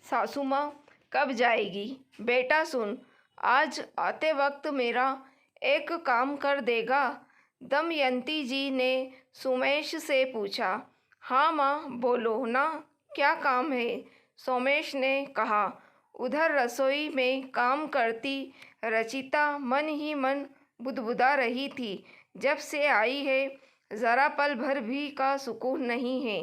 सासू माँ कब जाएगी? बेटा सुन, आज आते वक्त मेरा एक काम कर देगा? दमयंती जी ने सोमेश से पूछा। हाँ माँ, बोलो ना, क्या काम है? सोमेश ने कहा। उधर रसोई में काम करती रचिता मन ही मन बुदबुदा रही थी। जब से आई है ज़रा पल भर भी का सुकून नहीं है।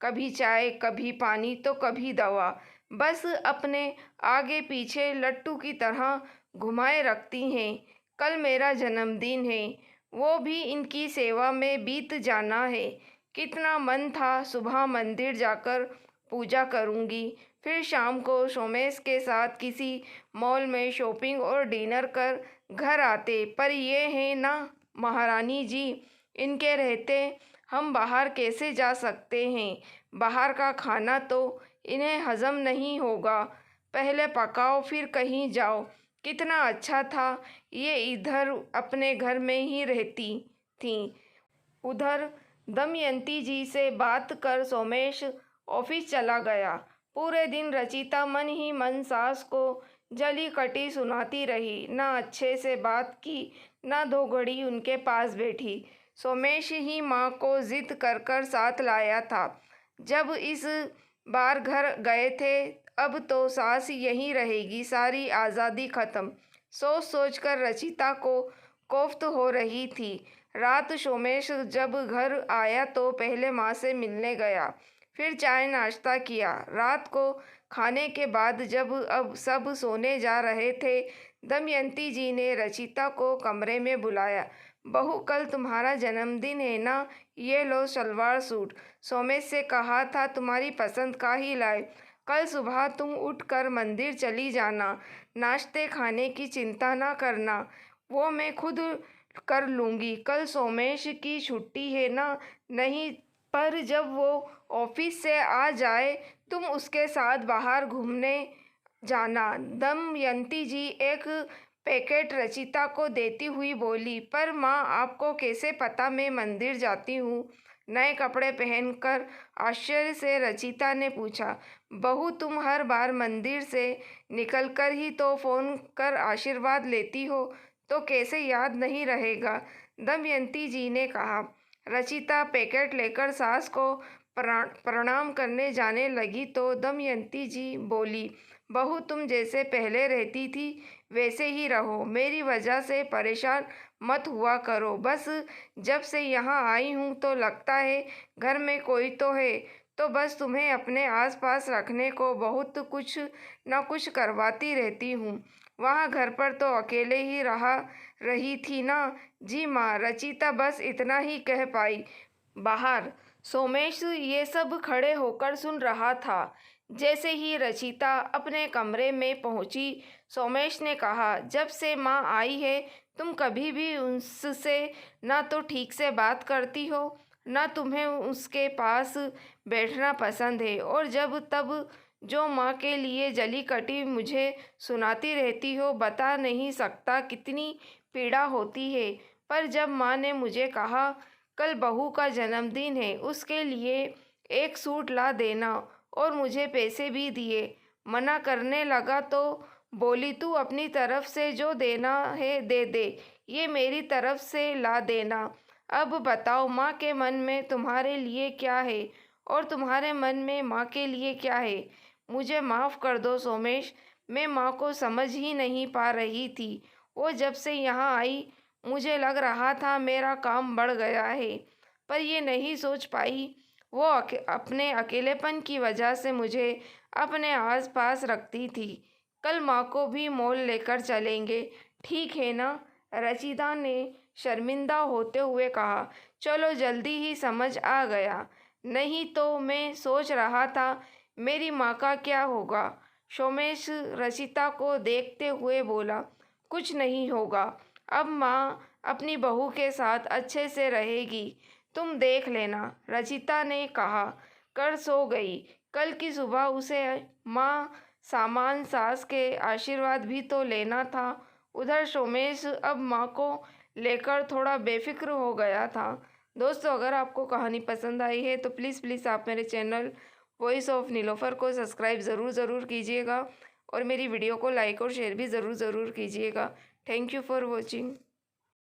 कभी चाय, कभी पानी तो कभी दवा, बस अपने आगे पीछे लट्टू की तरह घुमाए रखती हैं। कल मेरा जन्मदिन है, वो भी इनकी सेवा में बीत जाना है। कितना मन था सुबह मंदिर जाकर पूजा करूंगी, फिर शाम को सोमेश के साथ किसी मॉल में शॉपिंग और डिनर कर घर आते। पर ये है ना महारानी जी, इनके रहते हम बाहर कैसे जा सकते हैं? बाहर का खाना तो इन्हें हजम नहीं होगा। पहले पकाओ फिर कहीं जाओ। कितना अच्छा था ये इधर अपने घर में ही रहती थी। उधर दमयंती जी से बात कर सोमेश ऑफिस चला गया। पूरे दिन रचिता मन ही मन सास को जली कटी सुनाती रही। ना अच्छे से बात की, ना दो घड़ी उनके पास बैठी। सोमेश ही माँ को जिद कर कर साथ लाया था। जब इस बार घर गए थे, अब तो सास यहीं रहेगी, सारी आज़ादी खत्म। सोच सोच कर रचिता को कोफ्त हो रही थी। रात सोमेश जब घर आया तो पहले माँ से मिलने गया, फिर चाय नाश्ता किया। रात को खाने के बाद जब अब सब सोने जा रहे थे, दमयंती जी ने रचिता को कमरे में बुलाया। बहू, कल तुम्हारा जन्मदिन है ना, ये लो सलवार सूट। सोमेश से कहा था तुम्हारी पसंद का ही लाए। कल सुबह तुम उठकर मंदिर चली जाना। नाश्ते खाने की चिंता ना करना, वो मैं खुद कर लूँगी। कल सोमेश की छुट्टी है ना? नहीं, पर जब वो ऑफिस से आ जाए तुम उसके साथ बाहर घूमने जाना। दमयंती जी एक पैकेट रचिता को देती हुई बोली। पर माँ, आपको कैसे पता मैं मंदिर जाती हूँ? नए कपड़े पहनकर आश्चर्य से रचिता ने पूछा। बहू, तुम हर बार मंदिर से निकलकर ही तो फ़ोन कर आशीर्वाद लेती हो, तो कैसे याद नहीं रहेगा? दमयंती जी ने कहा। रचिता पैकेट लेकर सास को प्रणाम करने जाने लगी तो दमयंती जी बोली। बहू, तुम जैसे पहले रहती थी वैसे ही रहो, मेरी वजह से परेशान मत हुआ करो। बस जब से यहाँ आई हूँ तो लगता है घर में कोई तो है, तो बस तुम्हें अपने आसपास रखने को बहुत कुछ न कुछ करवाती रहती हूँ। वहाँ घर पर तो अकेले ही रही थी ना? जी माँ, रचिता बस इतना ही कह पाई। बाहर सोमेश ये सब खड़े होकर सुन रहा था। जैसे ही रचिता अपने कमरे में पहुंची, सोमेश ने कहा, जब से माँ आई है तुम कभी भी उससे ना तो ठीक से बात करती हो, ना तुम्हें उसके पास बैठना पसंद है, और जब तब जो माँ के लिए जली कटी मुझे सुनाती रहती हो, बता नहीं सकता कितनी पीड़ा होती है। पर जब माँ ने मुझे कहा कल बहू का जन्मदिन है, उसके लिए एक सूट ला देना, और मुझे पैसे भी दिए, मना करने लगा तो बोली तू अपनी तरफ से जो देना है दे दे, ये मेरी तरफ से ला देना। अब बताओ माँ के मन में तुम्हारे लिए क्या है और तुम्हारे मन में माँ के लिए क्या है? मुझे माफ़ कर दो सोमेश, मैं माँ को समझ ही नहीं पा रही थी। वो जब से यहाँ आई मुझे लग रहा था मेरा काम बढ़ गया है, पर ये नहीं सोच पाई वो अपने अकेलेपन की वजह से मुझे अपने आस पास रखती थी। कल माँ को भी मॉल लेकर चलेंगे, ठीक है ना? रचिता ने शर्मिंदा होते हुए कहा। चलो, जल्दी ही समझ आ गया, नहीं तो मैं सोच रहा था मेरी माँ का क्या होगा। सोमेश रचिता को देखते हुए बोला। कुछ नहीं होगा, अब माँ अपनी बहू के साथ अच्छे से रहेगी, तुम देख लेना, रचिता ने कहा कर सो गई। कल की सुबह उसे माँ सामान सास के आशीर्वाद भी तो लेना था। उधर सोमेश अब माँ को लेकर थोड़ा बेफिक्र हो गया था। दोस्तों, अगर आपको कहानी पसंद आई है तो प्लीज़ आप मेरे चैनल वॉइस ऑफ नीलोफर को सब्सक्राइब ज़रूर कीजिएगा और मेरी वीडियो को लाइक और शेयर भी ज़रूर कीजिएगा। Thank you for watching.